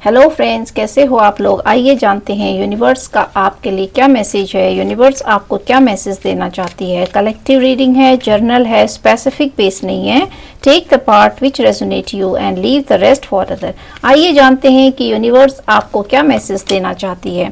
Hello friends, कैसे हो आप लोग। आइए जानते हैं यूनिवर्स का आपके लिए क्या मैसेज है। यूनिवर्स आपको क्या मैसेज देना चाहती है। कलेक्टिव रीडिंग है, जर्नल है, स्पेसिफिक बेस नहीं है। Take the part which resonate you and leave the rest for other. आइए जानते हैं कि यूनिवर्स आपको क्या मैसेज देना चाहती है।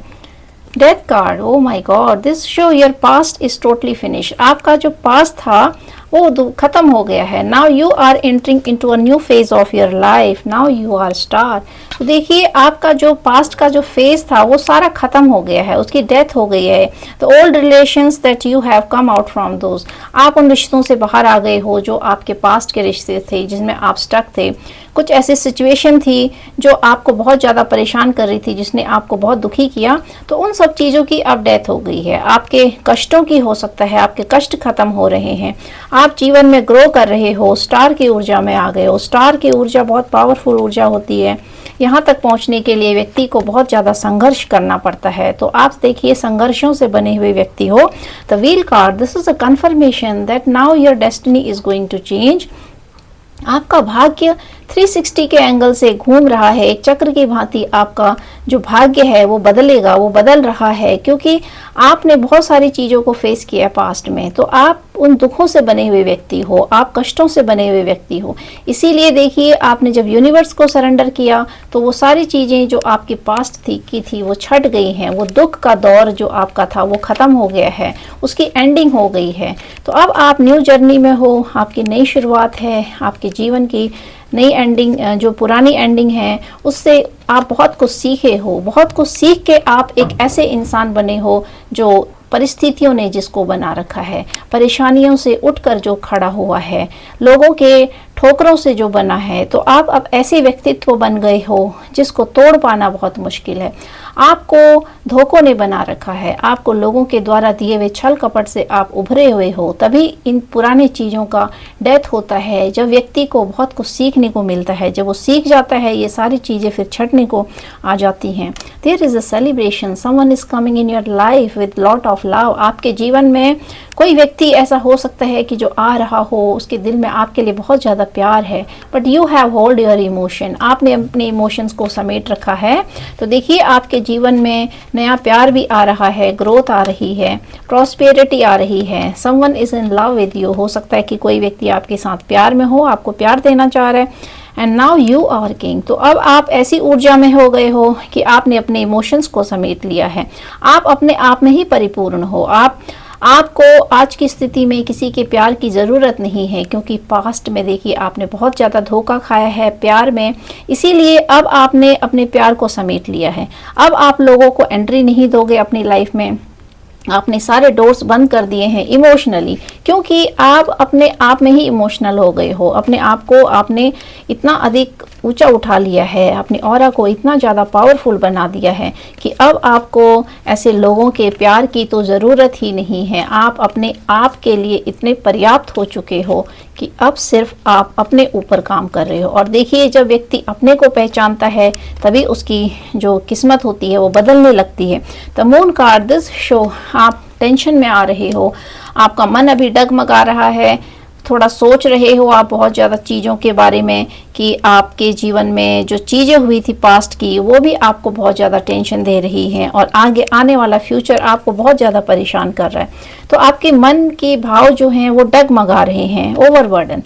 Death card, oh my God, this show your past is totally finish. आपका जो पास्ट था वो खत्म हो गया है। Now you are entering into a new phase of your life. Now you are star. तो देखिए, आपका जो पास्ट का जो फेज था वो सारा खत्म हो गया है, उसकी डेथ हो गई है। तो old relations that you have come out from those, आप उन रिश्तों से बाहर आ गए हो जो आपके पास्ट के रिश्ते थे, जिसमें आप स्टक थे। कुछ ऐसी सिचुएशन थी जो आपको बहुत ज़्यादा परेशान कर रही थी, जिसने आपको बहुत दुखी किया। तो उन सब चीज़ों की अब डेथ हो गई है। आपके कष्टों की हो सकता है, आपके कष्ट खत्म हो रहे हैं। आप जीवन में ग्रो कर रहे हो, स्टार की ऊर्जा में आ गए हो। स्टार की ऊर्जा बहुत पावरफुल ऊर्जा होती है। यहाँ तक पहुँचने के लिए व्यक्ति को बहुत ज़्यादा संघर्ष करना पड़ता है। तो आप देखिए, संघर्षों से बने हुए व्यक्ति हो। The wheel card, this is a confirmation that now your destiny is going to change. आपका भाग्य 360 के एंगल से घूम रहा है। एक चक्र की भांति आपका जो भाग्य है वो बदलेगा, वो बदल रहा है, क्योंकि आपने बहुत सारी चीज़ों को फेस किया पास्ट में। तो आप उन दुखों से बने हुए व्यक्ति हो, आप कष्टों से बने हुए व्यक्ति हो। इसीलिए देखिए, आपने जब यूनिवर्स को सरेंडर किया तो वो सारी चीज़ें जो आपकी पास्ट की थी वो छट गई हैं। वो दुख का दौर जो आपका था वो ख़त्म हो गया है, उसकी एंडिंग हो गई है। तो अब आप न्यू जर्नी में हो, आपकी नई शुरुआत है, आपके जीवन की नई एंडिंग। जो पुरानी एंडिंग है उससे आप बहुत कुछ सीखे हो। बहुत कुछ सीख के आप एक ऐसे इंसान बने हो जो परिस्थितियों ने जिसको बना रखा है, परेशानियों से उठकर जो खड़ा हुआ है, लोगों के ठोकरों से जो बना है। तो आप अब ऐसे व्यक्तित्व बन गए हो जिसको तोड़ पाना बहुत मुश्किल है। आपको धोखों ने बना रखा है, आपको लोगों के द्वारा दिए हुए छल कपट से आप उभरे हुए हो। तभी इन पुरानी चीज़ों का डेथ होता है, जब व्यक्ति को बहुत कुछ सीखने को मिलता है। जब वो सीख जाता है, ये सारी चीज़ें फिर छटने को आ जाती हैं। There is a celebration, someone is coming in your life with lot of love. आपके जीवन में कोई व्यक्ति ऐसा हो सकता है कि जो आ रहा हो, उसके दिल में आपके लिए बहुत ज़्यादा प्यार है, but you have hold your emotion. आपने अपने इमोशंस को समेट रखा है। तो देखिए, आपके जीवन में नया प्यार भी आ रहा है, ग्रोथ आ रही है, प्रॉस्पेरिटी आ रही है। Someone is in love with you. हो सकता है कि कोई व्यक्ति आपके साथ प्यार में हो, आपको प्यार देना चाह रहा है। And now you are king. तो अब आप ऐसी ऊर्जा में हो गए हो कि आपने अपने इमोशंस को समेट लिया है। आप अपने आप में ही परिपूर्ण हो। आपको आज की स्थिति में किसी के प्यार की ज़रूरत नहीं है, क्योंकि पास्ट में देखिए आपने बहुत ज़्यादा धोखा खाया है प्यार में। इसीलिए अब आपने अपने प्यार को समेट लिया है। अब आप लोगों को एंट्री नहीं दोगे अपनी लाइफ में। आपने सारे डोर्स बंद कर दिए हैं इमोशनली, क्योंकि आप अपने आप में ही इमोशनल हो गए हो। अपने आप को आपने इतना अधिक ऊंचा उठा लिया है, अपनी ऑरा को इतना ज़्यादा पावरफुल बना दिया है कि अब आपको ऐसे लोगों के प्यार की तो ज़रूरत ही नहीं है। आप अपने आप के लिए इतने पर्याप्त हो चुके हो कि अब सिर्फ आप अपने ऊपर काम कर रहे हो। और देखिए, जब व्यक्ति अपने को पहचानता है तभी उसकी जो किस्मत होती है वो बदलने लगती है। The moon card, this show, आप टेंशन में आ रहे हो, आपका मन अभी डगमगा रहा है, थोड़ा सोच रहे हो आप बहुत ज़्यादा चीज़ों के बारे में कि आपके जीवन में जो चीज़ें हुई थी पास्ट की वो भी आपको बहुत ज़्यादा टेंशन दे रही हैं, और आगे आने वाला फ्यूचर आपको बहुत ज़्यादा परेशान कर रहा है। तो आपके मन के भाव जो हैं वो डगमगा रहे हैं। ओवरबर्डन,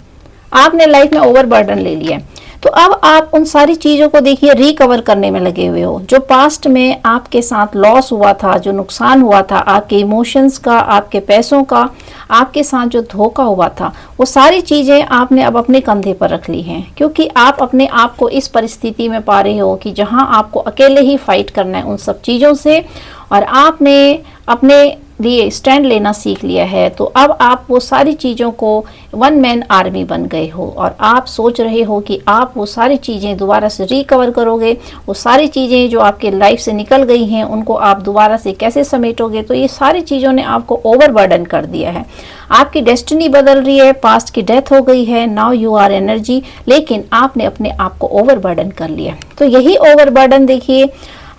आपने लाइफ में ओवरबर्डन ले लिया। तो अब आप उन सारी चीज़ों को देखिए रिकवर करने में लगे हुए हो। जो पास्ट में आपके साथ लॉस हुआ था, जो नुकसान हुआ था, आपके इमोशंस का, आपके पैसों का, आपके साथ जो धोखा हुआ था, वो सारी चीज़ें आपने अब अपने कंधे पर रख ली हैं। क्योंकि आप अपने आप को इस परिस्थिति में पा रहे हो कि जहां आपको अकेले ही फाइट करना है उन सब चीज़ों से, और आपने अपने लिए स्टैंड लेना सीख लिया है। तो अब आप वो सारी चीज़ों को वन मैन आर्मी बन गए हो, और आप सोच रहे हो कि आप वो सारी चीज़ें दोबारा से रिकवर करोगे। वो सारी चीज़ें जो आपके लाइफ से निकल गई हैं उनको आप दोबारा से कैसे समेटोगे। तो ये सारी चीज़ों ने आपको ओवरबर्डन कर दिया है। आपकी डेस्टिनी बदल रही है, पास्ट की डेथ हो गई है, नाउ यू आर एनर्जी, लेकिन आपने अपने आप को ओवरबर्डन कर लिया। तो यही ओवरबर्डन देखिए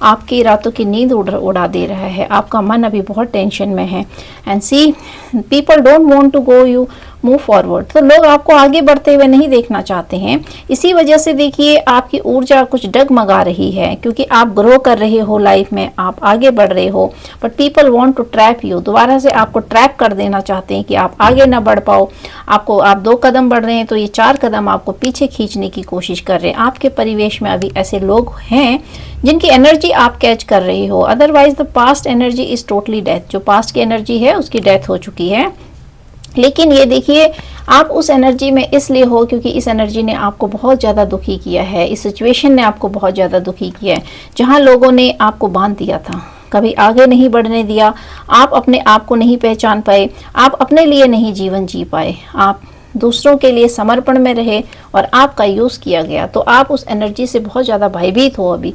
आपकी रातों की नींद उड़ा दे रहा है। आपका मन अभी बहुत टेंशन में है। And see, people don't want to move forward. तो लोग आपको आगे बढ़ते हुए नहीं देखना चाहते हैं। इसी वजह से देखिए आपकी ऊर्जा कुछ डगमगा रही है, क्योंकि आप ग्रो कर रहे हो लाइफ में, आप आगे बढ़ रहे हो, but people want to trap you. दोबारा से आपको ट्रैप कर देना चाहते हैं कि आप आगे ना बढ़ पाओ। आप 2 कदम बढ़ रहे हैं तो ये 4 कदम आपको पीछे खींचने की कोशिश कर रहे हैं। आपके परिवेश में अभी ऐसे लोग हैं जिनकी एनर्जी आप कैच कर रहे हो। Otherwise the past energy is totally death. जो पास्ट की एनर्जी है उसकी डेथ हो चुकी है। लेकिन ये देखिए आप उस एनर्जी में इसलिए हो क्योंकि इस एनर्जी ने आपको बहुत ज़्यादा दुखी किया है, इस सिचुएशन ने आपको बहुत ज़्यादा दुखी किया है, जहाँ लोगों ने आपको बांध दिया था, कभी आगे नहीं बढ़ने दिया, आप अपने आप को नहीं पहचान पाए, आप अपने लिए नहीं जीवन जी पाए, आप दूसरों के लिए समर्पण में रहे और आपका यूज़ किया गया। तो आप उस एनर्जी से बहुत ज़्यादा भयभीत हो। अभी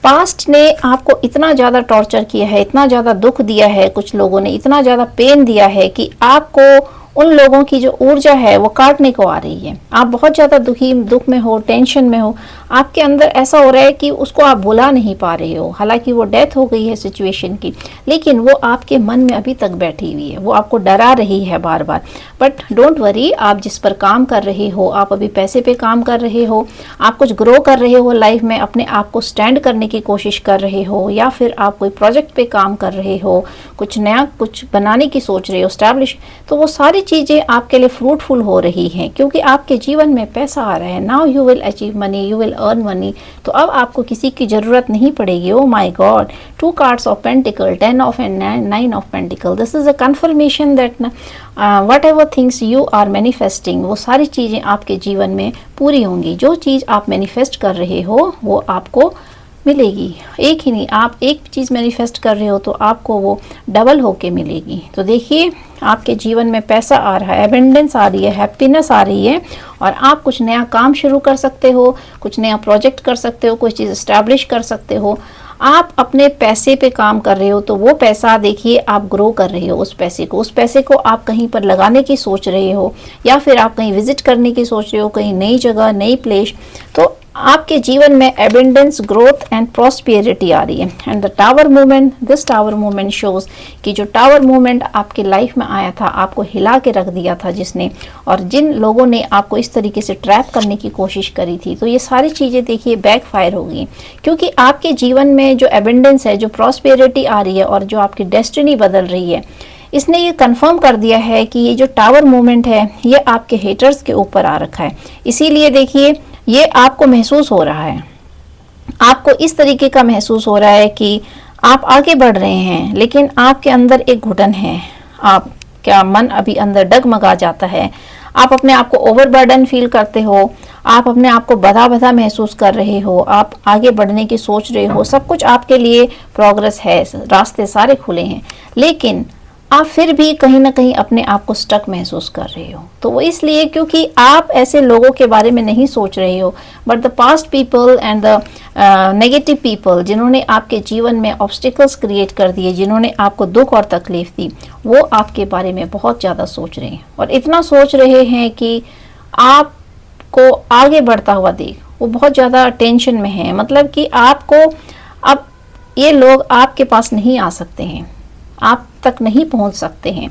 पास्ट ने आपको इतना ज़्यादा टॉर्चर किया है, इतना ज़्यादा दुख दिया है, कुछ लोगों ने इतना ज़्यादा पेन दिया है कि आपको उन लोगों की जो ऊर्जा है वो काटने को आ रही है। आप बहुत ज़्यादा दुख में हो, टेंशन में हो, आपके अंदर ऐसा हो रहा है कि उसको आप बुला नहीं पा रहे हो। हालांकि वो डेथ हो गई है सिचुएशन की, लेकिन वो आपके मन में अभी तक बैठी हुई है, वो आपको डरा रही है बार बार। बट डोंट वरी, आप जिस पर काम कर रहे हो, आप अभी पैसे पे काम कर रहे हो, आप कुछ ग्रो कर रहे हो लाइफ में, अपने आप को स्टैंड करने की कोशिश कर रहे हो, या फिर आप कोई प्रोजेक्ट पे काम कर रहे हो, कुछ नया कुछ बनाने की सोच रहे हो, स्टैब्लिश, तो वो सारी चीज़ें आपके लिए फ्रूटफुल हो रही हैं क्योंकि आपके जीवन में पैसा आ रहा है। Now you will achieve money, you will earn money. तो अब आपको किसी की ज़रूरत नहीं पड़ेगी। Oh my God, 2 cards of pentacle, 10 of and 9 of pentacle, this is a confirmation that whatever things you are manifesting, वो सारी चीज़ें आपके जीवन में पूरी होंगी। जो चीज़ आप मैनिफेस्ट कर रहे हो वो आपको मिलेगी। एक ही नहीं, आप एक चीज़ मैनिफेस्ट कर रहे हो तो आपको वो डबल होके मिलेगी। तो देखिए आपके जीवन में पैसा आ रहा है, एबेंडेंस आ रही है, हैप्पीनेस आ रही है, और आप कुछ नया काम शुरू कर सकते हो, कुछ नया प्रोजेक्ट कर सकते हो, कोई चीज़ इस्टेब्लिश कर सकते हो। आप अपने पैसे पे काम कर रहे हो तो वो पैसा देखिए आप ग्रो कर रहे हो। उस पैसे को आप कहीं पर लगाने की सोच रहे हो, या फिर आप कहीं विजिट करने की सोच रहे हो, कहीं नई जगह, नई प्लेस। तो आपके जीवन में एबेंडेंस, ग्रोथ एंड प्रॉस्पेरिटी आ रही है। And the tower movement, this tower movement shows कि जो टावर मूवमेंट आपके लाइफ में आया था, आपको हिला के रख दिया था जिसने, और जिन लोगों ने आपको इस तरीके से ट्रैप करने की कोशिश करी थी, तो ये सारी चीज़ें देखिए बैकफायर हो गई, क्योंकि आपके जीवन में जो एबेंडेंस है, जो प्रॉस्पेरिटी आ रही है और जो आपकी डेस्टिनी बदल रही है, इसने ये कंफर्म कर दिया है कि ये जो टावर मूवमेंट है ये आपके हेटर्स के ऊपर आ रखा है। इसीलिए देखिए ये आपको महसूस हो रहा है, आपको इस तरीके का महसूस हो रहा है कि आप आगे बढ़ रहे हैं, लेकिन आपके अंदर एक घुटन है, आप क्या मन अभी अंदर डगमगा जाता है, आप अपने आप को ओवरबर्डन फील करते हो, आप अपने आप को बधा बधा महसूस कर रहे हो, आप आगे बढ़ने की सोच रहे हो, सब कुछ आपके लिए प्रोग्रेस है, रास्ते सारे खुले हैं, लेकिन आप फिर भी कहीं ना कहीं अपने आप को स्टक महसूस कर रहे हो। तो वो इसलिए क्योंकि आप ऐसे लोगों के बारे में नहीं सोच रहे हो, but the past people and the negative people, जिन्होंने आपके जीवन में ऑब्स्टिकल्स क्रिएट कर दिए, जिन्होंने आपको दुख और तकलीफ दी, वो आपके बारे में बहुत ज़्यादा सोच रहे हैं, और इतना सोच रहे हैं कि आपको आगे बढ़ता हुआ देख वो बहुत ज़्यादा टेंशन में है। मतलब कि आपको अब ये लोग आपके पास नहीं आ सकते हैं, आप तक नहीं पहुंच सकते हैं।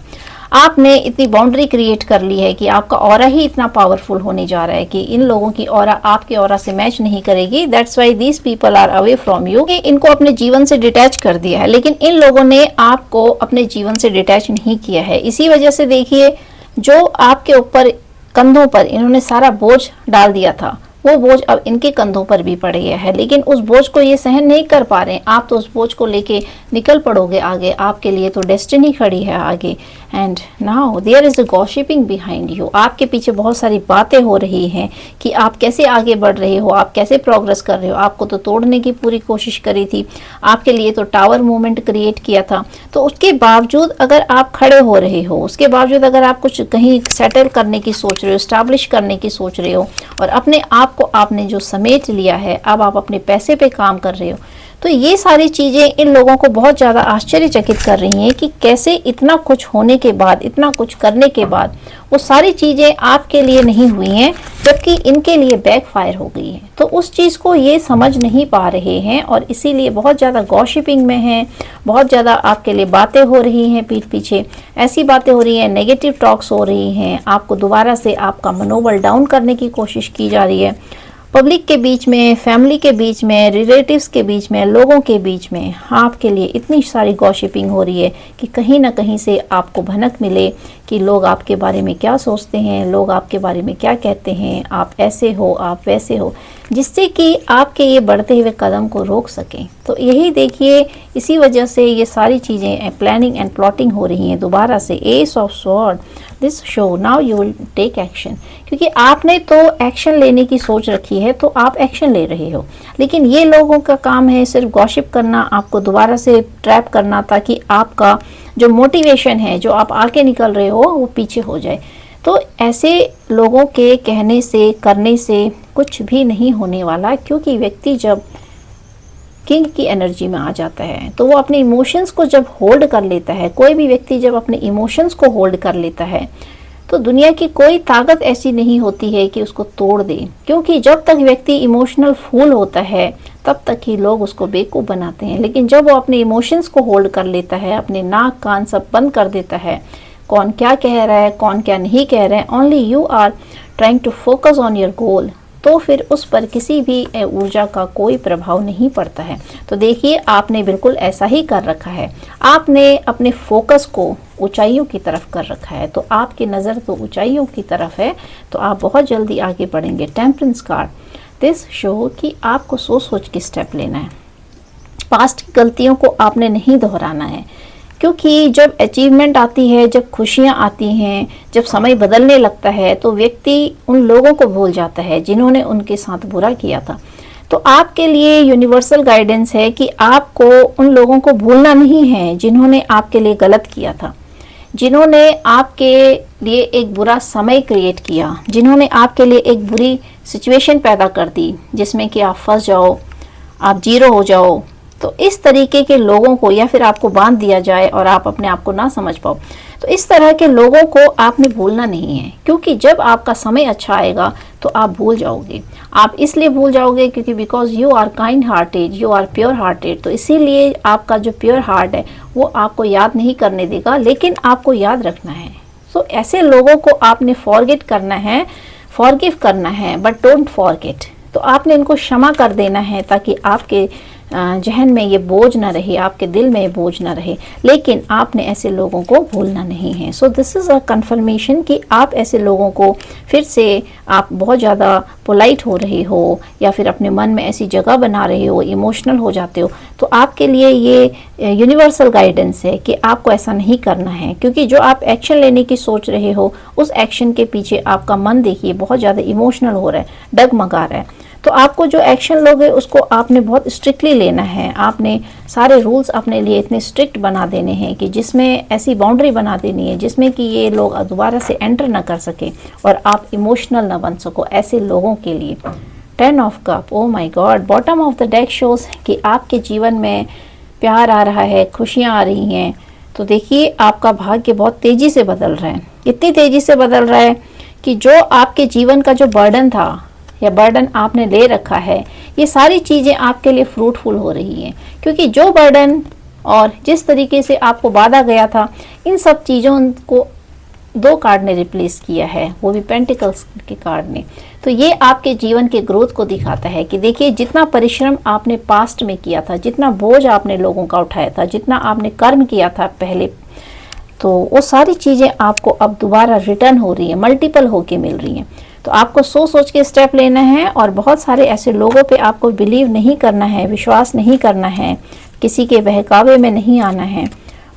आपने इतनी बाउंड्री क्रिएट कर ली है कि आपका ऑरा ही इतना पावरफुल होने जा रहा है कि इन लोगों की ऑरा आपके ऑरा से मैच नहीं करेगी। That's why these people are away from you. इनको अपने जीवन से डिटैच कर दिया है, लेकिन इन लोगों ने आपको अपने जीवन से डिटैच नहीं किया है। इसी वजह से देखिए जो आपके ऊपर कंधों पर इन्होंने सारा बोझ डाल दिया था, वो बोझ अब इनके कंधों पर भी पड़ गया है, लेकिन उस बोझ को ये सहन नहीं कर पा रहे। आप तो उस बोझ को लेके निकल पड़ोगे आगे, आपके लिए तो डेस्टिनी खड़ी है आगे। And now there is a gossiping behind you. आपके पीछे बहुत सारी बातें हो रही हैं कि आप कैसे आगे बढ़ रहे हो, आप कैसे प्रोग्रेस कर रहे हो। आपको तो तोड़ने की पूरी कोशिश करी थी, आपके लिए तो टावर मूवमेंट क्रिएट किया था, तो उसके बावजूद अगर आप खड़े हो रहे हो, उसके बावजूद अगर आप कुछ कहीं सेटल करने की सोच रहे हो, स्टैब्लिश करने की सोच रहे हो, और अपने आप को आपने जो समेट लिया है, अब आप अपने पैसे पे काम कर रहे हो, तो ये सारी चीज़ें इन लोगों को बहुत ज़्यादा आश्चर्यचकित कर रही हैं कि कैसे इतना कुछ होने के बाद, इतना कुछ करने के बाद वो सारी चीज़ें आपके लिए नहीं हुई हैं, जबकि इनके लिए बैकफायर हो गई है। तो उस चीज़ को ये समझ नहीं पा रहे हैं और इसीलिए बहुत ज़्यादा गॉसिपिंग में हैं, बहुत ज़्यादा आपके लिए बातें हो रही हैं, पीठ पीछे ऐसी बातें हो रही हैं, नेगेटिव टॉक्स हो रही हैं, आपको दोबारा से आपका मनोबल डाउन करने की कोशिश की जा रही है। पब्लिक के बीच में, फैमिली के बीच में, रिलेटिव्स के बीच में, लोगों के बीच में आपके लिए इतनी सारी गॉसिपिंग हो रही है कि कहीं ना कहीं से आपको भनक मिले कि लोग आपके बारे में क्या सोचते हैं, लोग आपके बारे में क्या कहते हैं, आप ऐसे हो, आप वैसे हो, जिससे कि आपके ये बढ़ते हुए कदम को रोक सकें। तो यही देखिए, इसी वजह से ये सारी चीज़ें प्लानिंग एंड प्लॉटिंग हो रही हैं। दोबारा से ace of sword, this show now you will take action, क्योंकि आपने तो एक्शन लेने की सोच रखी है तो आप एक्शन ले रहे हो, लेकिन ये लोगों का काम है सिर्फ गॉसिप करना, आपको दोबारा से ट्रैप करना, ताकि आपका जो मोटिवेशन है, जो आप आगे निकल रहे हो, वो पीछे हो जाए। तो ऐसे लोगों के कहने से, करने से कुछ भी नहीं होने वाला, क्योंकि व्यक्ति जब किंग की एनर्जी में आ जाता है तो वो अपने इमोशंस को जब होल्ड कर लेता है, कोई भी व्यक्ति जब अपने इमोशंस को होल्ड कर लेता है तो दुनिया की कोई ताकत ऐसी नहीं होती है कि उसको तोड़ दे। क्योंकि जब तक व्यक्ति इमोशनल फूल होता है तब तक ही लोग उसको बेवकूफ़ बनाते हैं, लेकिन जब वो अपने इमोशंस को होल्ड कर लेता है, अपने नाक कान सब बंद कर देता है, कौन क्या कह रहा है, कौन क्या नहीं कह रहे हैं, only you are trying to focus on your goal, तो फिर उस पर किसी भी ऊर्जा का कोई प्रभाव नहीं पड़ता है। तो देखिए, आपने बिल्कुल ऐसा ही कर रखा है, आपने अपने फोकस को ऊंचाइयों की तरफ कर रखा है, तो आपकी नज़र तो ऊंचाइयों की तरफ है, तो आप बहुत जल्दी आगे बढ़ेंगे। टेम्परेंस कार्ड, दिस शो कि आपको सोच सोच के स्टेप लेना है, पास्ट की गलतियों को आपने नहीं दोहराना है, क्योंकि जब अचीवमेंट आती है, जब खुशियां आती हैं, जब समय बदलने लगता है, तो व्यक्ति उन लोगों को भूल जाता है जिन्होंने उनके साथ बुरा किया था। तो आपके लिए यूनिवर्सल गाइडेंस है कि आपको उन लोगों को भूलना नहीं है जिन्होंने आपके लिए गलत किया था, जिन्होंने आपके लिए एक बुरा समय क्रिएट किया, जिन्होंने आपके लिए एक बुरी सिचुएशन पैदा कर दी जिसमें कि आप फंस जाओ, आप जीरो हो जाओ। तो इस तरीके के लोगों को, या फिर आपको बांध दिया जाए और आप अपने आप को ना समझ पाओ, तो इस तरह के लोगों को आपने भूलना नहीं है, क्योंकि जब आपका समय अच्छा आएगा तो आप भूल जाओगे। आप इसलिए भूल जाओगे क्योंकि because you are kind hearted, you are pure hearted, तो इसीलिए आपका जो प्योर हार्ट है वो आपको याद नहीं करने देगा, लेकिन आपको याद रखना है। तो ऐसे लोगों को आपने फॉरगेट करना है, फॉरगिव करना है, बट डोंट फॉरगेट। तो आपने इनको क्षमा कर देना है ताकि आपके जहन में ये बोझ ना रहे, आपके दिल में ये बोझ ना रहे, लेकिन आपने ऐसे लोगों को भूलना नहीं है। So this is a conformation कि आप ऐसे लोगों को फिर से, आप बहुत ज़्यादा पोलाइट हो रहे हो या फिर अपने मन में ऐसी जगह बना रहे हो, इमोशनल हो जाते हो, तो आपके लिए ये यूनिवर्सल गाइडेंस है कि आपको ऐसा नहीं करना है, क्योंकि जो आप एक्शन लेने की सोच रहे हो उस एक्शन के पीछे आपका मन देखिए बहुत ज़्यादा इमोशनल हो रहा है, डगमगा रहा है। तो आपको जो एक्शन लोगे उसको आपने बहुत स्ट्रिक्टली लेना है, आपने सारे रूल्स अपने लिए इतने स्ट्रिक्ट बना देने हैं कि जिसमें ऐसी बाउंड्री बना देनी है जिसमें कि ये लोग दोबारा से एंटर ना कर सके और आप इमोशनल ना बन सको ऐसे लोगों के लिए। 10 of cup, O my God, bottom of the deck shows कि आपके जीवन में प्यार आ रहा है, खुशियाँ आ रही हैं। तो देखिए, आपका भाग्य बहुत तेज़ी से बदल रहा है, इतनी तेज़ी से बदल रहा है कि जो आपके जीवन का जो बर्डन था या बर्डन आपने ले रखा है, ये सारी चीज़ें आपके लिए फ्रूटफुल हो रही हैं, क्योंकि जो बर्डन और जिस तरीके से आपको बांधा गया था, इन सब चीज़ों को 2 कार्ड ने रिप्लेस किया है, वो भी पेंटिकल्स के कार्ड ने। तो ये आपके जीवन के ग्रोथ को दिखाता है कि देखिए, जितना परिश्रम आपने पास्ट में किया था, जितना बोझ आपने लोगों का उठाया था, जितना आपने कर्म किया था पहले, तो वो सारी चीज़ें आपको अब दोबारा रिटर्न हो रही है, मल्टीपल होके मिल रही हैं। तो आपको सोच के स्टेप लेना है और बहुत सारे ऐसे लोगों पे आपको बिलीव नहीं करना है, विश्वास नहीं करना है, किसी के बहकावे में नहीं आना है।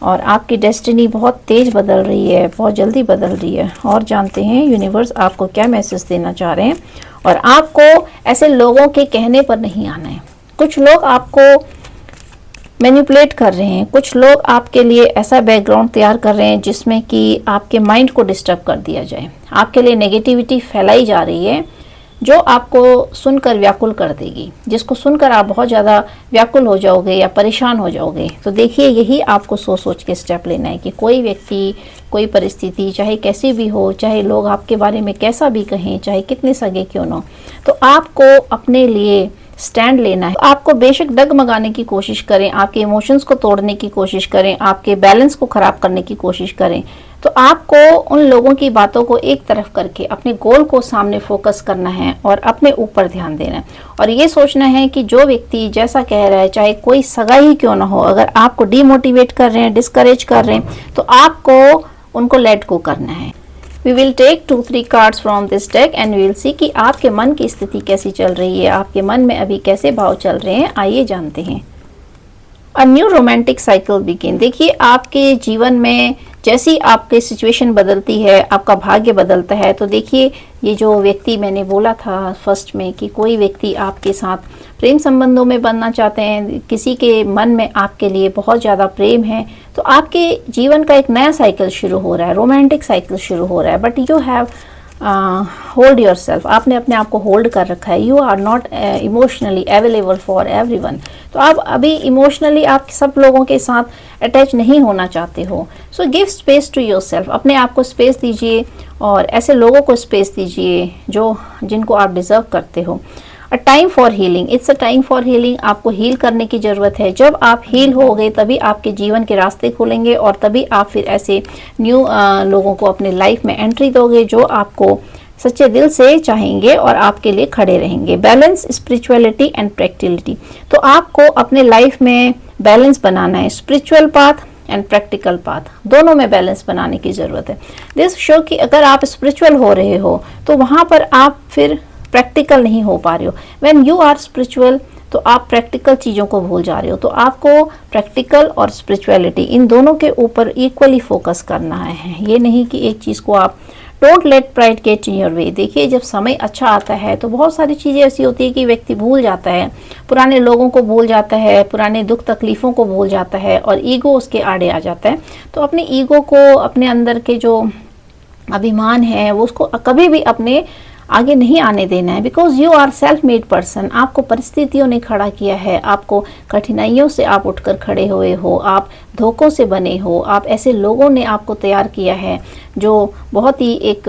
और आपकी डेस्टिनी बहुत तेज़ बदल रही है, बहुत जल्दी बदल रही है। और जानते हैं यूनिवर्स आपको क्या मैसेज देना चाह रहे हैं, और आपको ऐसे लोगों के कहने पर नहीं आना है। कुछ लोग आपको मैनिपुलेट कर रहे हैं, कुछ लोग आपके लिए ऐसा बैकग्राउंड तैयार कर रहे हैं जिसमें कि आपके माइंड को डिस्टर्ब कर दिया जाए, आपके लिए नेगेटिविटी फैलाई जा रही है, जो आपको सुनकर व्याकुल कर देगी, जिसको सुनकर आप बहुत ज़्यादा व्याकुल हो जाओगे या परेशान हो जाओगे। तो देखिए यही आपको सोच सोच के स्टेप लेना है कि कोई व्यक्ति, कोई परिस्थिति चाहे कैसी भी हो, चाहे लोग आपके बारे में कैसा भी कहें, चाहे कितने सगे क्यों ना हो, तो आपको अपने लिए स्टैंड लेना है। आपको बेशक डगमगाने की कोशिश करें, आपके इमोशंस को तोड़ने की कोशिश करें, आपके बैलेंस को खराब करने की कोशिश करें, तो आपको उन लोगों की बातों को एक तरफ करके अपने गोल को सामने फोकस करना है और अपने ऊपर ध्यान देना है। और ये सोचना है कि जो व्यक्ति जैसा कह रहा है, चाहे कोई सगा ही क्यों ना हो, अगर आपको डिमोटिवेट कर रहे हैं, डिस्करेज कर रहे हैं, तो आपको उनको लेट गो करना है। We will take 2-3 cards from this deck and we will see कि आपके मन की स्थिति कैसी चल रही है, आपके मन में अभी कैसे भाव चल रहे हैं। आइए जानते हैं। A new romantic cycle begin। देखिए आपके जीवन में जैसी आपकी सिचुएशन बदलती है, आपका भाग्य बदलता है। तो देखिए ये जो व्यक्ति मैंने बोला था फर्स्ट में कि कोई व्यक्ति आपके साथ प्रेम संबंधों में बनना चाहते हैं, किसी के मन में आपके लिए बहुत ज़्यादा प्रेम है, तो आपके जीवन का एक नया साइकिल शुरू हो रहा है, रोमांटिक साइकिल शुरू हो रहा है। But you have hold yourself, आपने अपने आप को होल्ड कर रखा है। You are not emotionally available for everyone. तो आप अभी इमोशनली आप सब लोगों के साथ अटैच नहीं होना चाहते हो। So give space to yourself, अपने आप को स्पेस दीजिए और ऐसे लोगों को स्पेस दीजिए जिनको आप डिजर्व करते हो। A time for healing, it's a time for healing. आपको हील करने की ज़रूरत है। जब आप हील हो गए तभी आपके जीवन के रास्ते खुलेंगे और तभी आप फिर ऐसे न्यू लोगों को अपने लाइफ में एंट्री दोगे जो आपको सच्चे दिल से चाहेंगे और आपके लिए खड़े रहेंगे। बैलेंस स्पिरिचुअलिटी एंड प्रैक्टिकलिटी, तो आपको अपने लाइफ में बैलेंस बनाना है। Spiritual path and practical path, दोनों में बैलेंस बनाने की ज़रूरत है। दिस शो कि अगर आप स्पिरिचुअल हो रहे हो तो वहाँ पर आप फिर प्रैक्टिकल नहीं हो पा रहे हो। व्हेन यू आर स्पिरिचुअल तो आप प्रैक्टिकल चीज़ों को भूल जा रहे हो। तो आपको प्रैक्टिकल और स्पिरिचुअलिटी इन दोनों के ऊपर इक्वली फोकस करना है। ये नहीं कि एक चीज़ को आप don't let pride get in your way. देखिए जब समय अच्छा आता है तो बहुत सारी चीज़ें ऐसी होती है कि व्यक्ति भूल जाता है, पुराने लोगों को भूल जाता है, पुराने दुख तकलीफ़ों को भूल जाता है और ईगो उसके आड़े आ जाता है। तो अपने ईगो को, अपने अंदर के जो अभिमान है वो उसको कभी भी अपने आगे नहीं आने देना है। Because you are self made person. आपको परिस्थितियों ने खड़ा किया है, आपको कठिनाइयों से आप उठकर खड़े हुए हो, आप धोखों से बने हो, आप ऐसे लोगों ने आपको तैयार किया है जो बहुत ही एक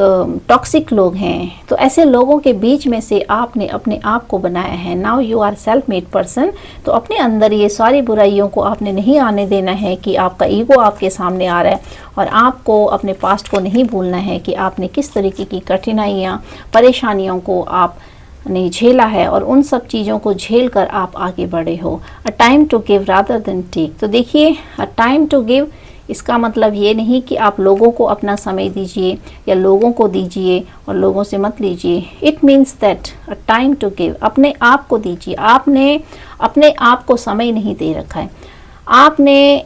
टॉक्सिक लोग हैं। तो ऐसे लोगों के बीच में से आपने अपने आप को बनाया है। Now you are self made person. तो अपने अंदर ये सारी बुराइयों को आपने नहीं आने देना है कि आपका ईगो आपके सामने आ रहा है। और आपको अपने पास्ट को नहीं भूलना है कि आपने किस तरीके की कठिनाइयाँ, परेशानियों को आपने झेला है और उन सब चीज़ों को झेल कर आप आगे बढ़े हो। A time to give rather than take. तो देखिए अ टाइम टू गिव, इसका मतलब ये नहीं कि आप लोगों को अपना समय दीजिए या लोगों को दीजिए और लोगों से मत लीजिए। It means that a time to give, अपने आप को दीजिए। आपने अपने आप को समय नहीं दे रखा है। आपने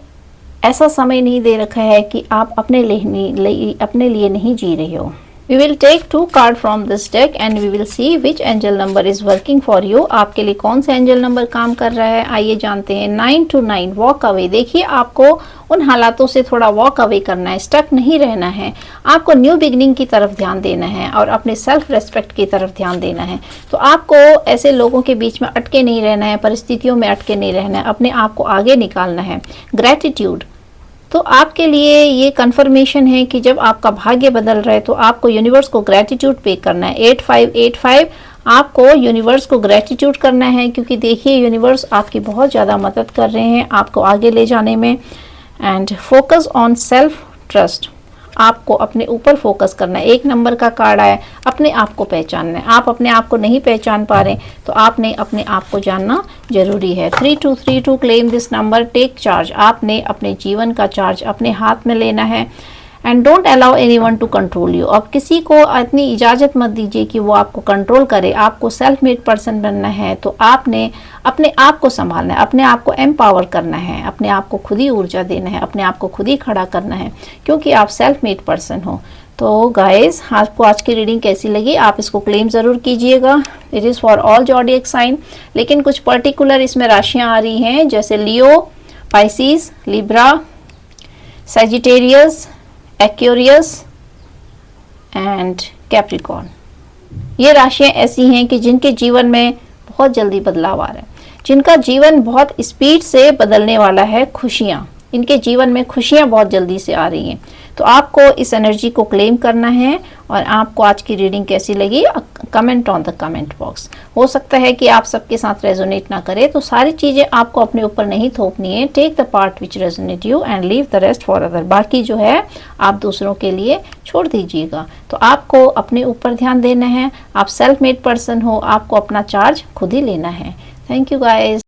ऐसा समय नहीं दे रखा है कि आप अपने लिए नहीं जी रहे हो। We will take 2 cards from this deck and we will see which angel number is working for you। आपके लिए कौन सा एंजल नंबर काम कर रहा है, आइए जानते हैं। 9 to 9 वॉक अवे। देखिए आपको उन हालातों से थोड़ा वॉक अवे करना है, स्टक नहीं रहना है। आपको न्यू बिगनिंग की तरफ ध्यान देना है और अपने सेल्फ रेस्पेक्ट की तरफ ध्यान देना है। तो आपको ऐसे लोगों के बीच में अटके नहीं रहना है, परिस्थितियों में अटके नहीं रहना है, अपने आप को आगे निकालना है। ग्रेटिट्यूड, तो आपके लिए ये कंफर्मेशन है कि जब आपका भाग्य बदल रहा है तो आपको यूनिवर्स को ग्रेटिट्यूड पे करना है। 8585 आपको यूनिवर्स को ग्रेटिट्यूड करना है, क्योंकि देखिए यूनिवर्स आपकी बहुत ज़्यादा मदद कर रहे हैं आपको आगे ले जाने में। And focus on self trust, आपको अपने ऊपर फोकस करना है। 1 नंबर का कार्ड आया, अपने आप को पहचानना है। आप अपने आप को नहीं पहचान पा रहे तो आपने अपने आप को जानना जरूरी है। 3232 claim this number, take charge. आपने अपने जीवन का चार्ज अपने हाथ में लेना है। And don't allow anyone to control you. अब किसी को इतनी इजाज़त मत दीजिए कि वो आपको कंट्रोल करे। आपको सेल्फ मेड पर्सन बनना है तो आपने अपने आप को संभालना है, अपने आप को एम्पावर करना है, अपने आप को खुद ही ऊर्जा देना है, अपने आप को खुद ही खड़ा करना है, क्योंकि आप सेल्फ मेड पर्सन हो। तो गाइस आपको आज की रीडिंग कैसी लगी, आप इसको क्लेम ज़रूर कीजिएगा। It is for all zodiac sign, लेकिन कुछ पर्टिकुलर इसमें राशियाँ आ रही हैं, जैसे Leo, Pisces, Libra, Sagittarius, Aquarius and Capricorn. ये राशियां ऐसी हैं कि जिनके जीवन में बहुत जल्दी बदलाव आ रहा है, जिनका जीवन बहुत स्पीड से बदलने वाला है। खुशियां, इनके जीवन में खुशियां बहुत जल्दी से आ रही हैं। तो आपको इस एनर्जी को क्लेम करना है। और आपको आज की रीडिंग कैसी लगी, comment on the comment box. हो सकता है कि आप सबके साथ रेजोनेट ना करे, तो सारी चीज़ें आपको अपने ऊपर नहीं थोपनी है। Take the part which resonate you and leave the rest for other. बाकी जो है आप दूसरों के लिए छोड़ दीजिएगा। तो आपको अपने ऊपर ध्यान देना है। आप सेल्फ मेड पर्सन हो, आपको अपना चार्ज खुद ही लेना है। Thank you guys.